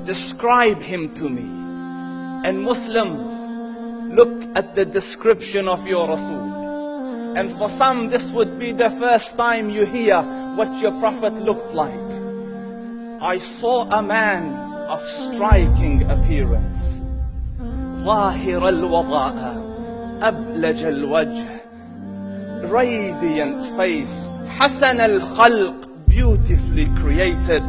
describe him to me. And Muslims, look at the description of your Rasul. And for some, this would be the first time you hear what your Prophet looked like. I saw a man of striking appearance. ظاهر الوضاء أبلج الوجه, radiant face, حسن الخلق, beautifully created.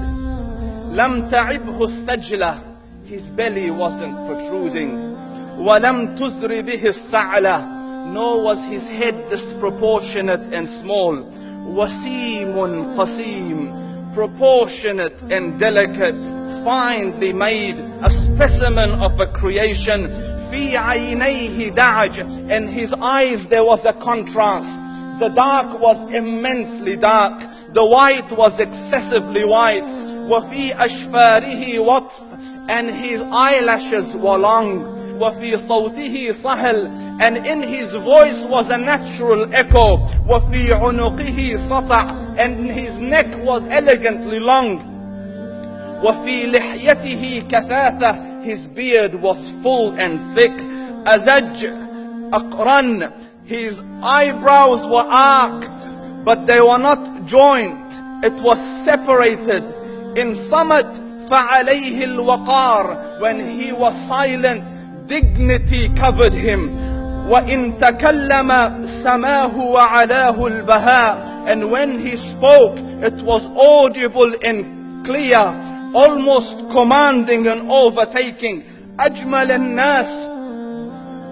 لم تعبه الثجلة, his belly wasn't protruding. وَلَمْ تُزْرِ بِهِ السَّعْلَةِ, nor was his head disproportionate and small. وَسِيمٌ قَسِيم, proportionate and delicate, finely made, a specimen of a creation. فِي عَيْنَيْهِ دَعَجْ, in his eyes there was a contrast. The dark was immensely dark, the white was excessively white. وَفِي أَشْفَارِهِ وَطْفٌ, and his eyelashes were long. وَفِي صَوْتِهِ صَهْل, and in his voice was a natural echo. وَفِي عُنُقِهِ سَطَعٌ, and his neck was elegantly long. وَفِي لِحْيَتِهِ كَثَاثَةٌ, his beard was full and thick. أَزَجْ أَقْرَنْ, his eyebrows were arched, but they were not joined. It was separated. In summit, فَعَلَيْهِ الْوَقَارِ, when he was silent, dignity covered him. وَإِن تَكَلَّمَ سَمَاهُ وَعَلَاهُ الْبَهَاءِ, and when he spoke, it was audible and clear, almost commanding and overtaking. أَجْمَلَ النَّاسِ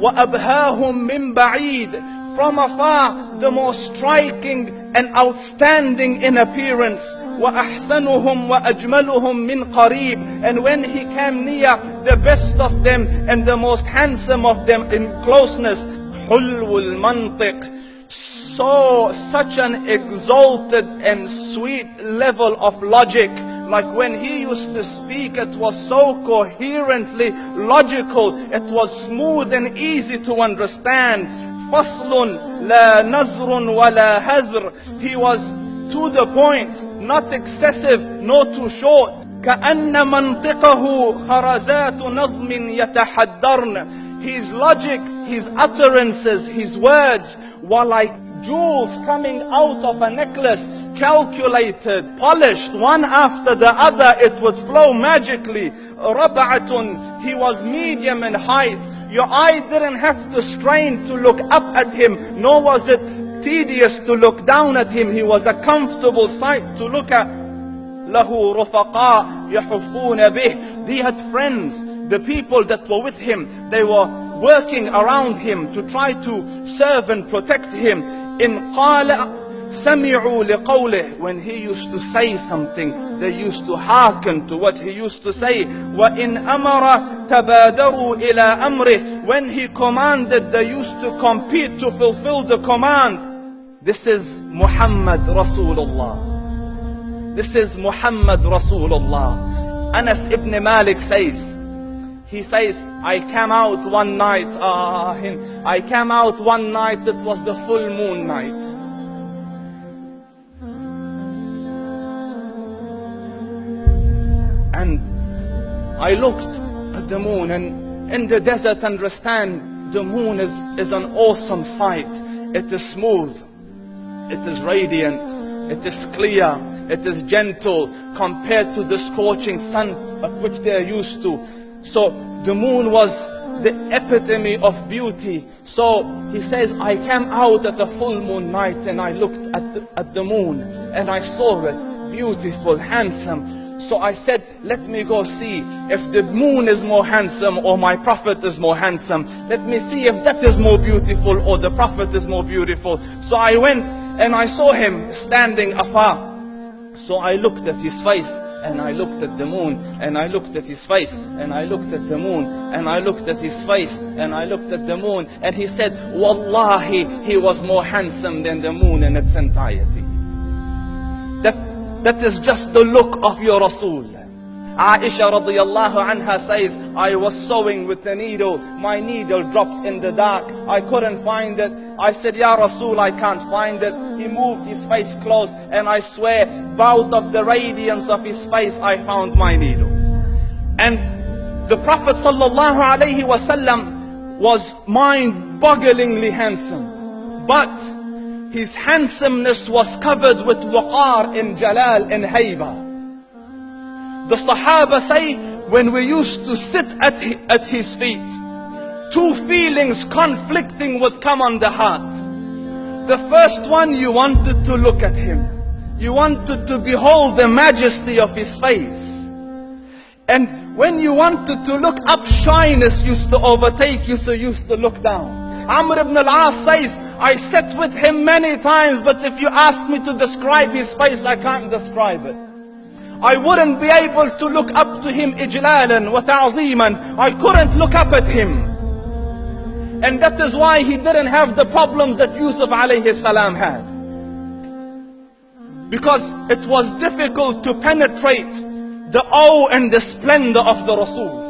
وَأَبْهَاهُمْ مِنْ بَعِيدٍ, from afar, the most striking and outstanding in appearance. وَأَحْسَنُهُمْ وَأَجْمَلُهُمْ مِنْ قَرِيبٍ, and when he came near, the best of them and the most handsome of them in closeness. حُلْوُ الْمَنْطِقِ, such an exalted and sweet level of logic. Like when he used to speak, it was so coherently logical, it was smooth and easy to understand. فَصْلٌ لَا نَزْرٌ وَلَا هَذْرٌ, he was to the point, not excessive, nor too short. كَأَنَّ مَنْطِقَهُ خَرَزَاتُ نَظْمٍ يَتَحَدَّرْنَ, his logic, his utterances, his words were like jewels coming out of a necklace, calculated, polished, one after the other, it would flow magically. رَبْعَةٌ, he was medium in height. Your eye didn't have to strain to look up at him, nor was it tedious to look down at him. He was a comfortable sight to look at. لَهُ رُفَقَاء يَحُفُّونَ بِهِ, he had friends, the people that were with him, they were working around him to try to serve and protect him. إِنْ قَالَ سَمِعُوا لِقَوْلِهِ, when he used to say something, they used to hearken to what he used to say. وَإِنْ أَمَرَ تَبَادَرُوا إِلَىٰ أَمْرِهِ, when he commanded, they used to compete to fulfill the command. This is Muhammad Rasulullah. This is Muhammad Rasulullah. Anas ibn Malik says, he says, I came out one night, it was the full moon night. And I looked at the moon, and in the desert, understand, the moon is an awesome sight. It is smooth, it is radiant, it is clear, it is gentle compared to the scorching sun at which they are used to. So the moon was the epitome of beauty. So he says, I came out at a full moon night and I looked at the moon and I saw it, beautiful, handsome. So I said, let me go see if the moon is more handsome or my Prophet is more handsome. Let me see if that is more beautiful or the Prophet is more beautiful. So I went and I saw him standing afar. So I looked at his face and I looked at the moon, and I looked at his face, and I looked at the moon, and I looked at his face, and I looked at the moon. And he said, Wallahi, he was more handsome than the moon in its entirety. That is just the look of your Rasul. Aisha radiyallahu anha says, I was sewing with the needle. My needle dropped in the dark. I couldn't find it. I said, Ya Rasul, I can't find it. He moved his face close, and I swear, out of the radiance of his face, I found my needle. And the Prophet sallallahu alaihi wasallam was mind-bogglingly handsome, but his handsomeness was covered with waqar and jalal and hayba. The Sahaba say, when we used to sit at his feet, two feelings conflicting would come on the heart. The first one, you wanted to look at him. You wanted to behold the majesty of his face. And when you wanted to look up, shyness used to overtake you, so you used to look down. Amr ibn al-As says, I sat with him many times, but if you ask me to describe his face, I can't describe it. I wouldn't be able to look up to him ijlalan wa ta'zeeman. I couldn't look up at him. And that is why he didn't have the problems that Yusuf alayhi salam had. Because it was difficult to penetrate the awe and the splendor of the Rasul.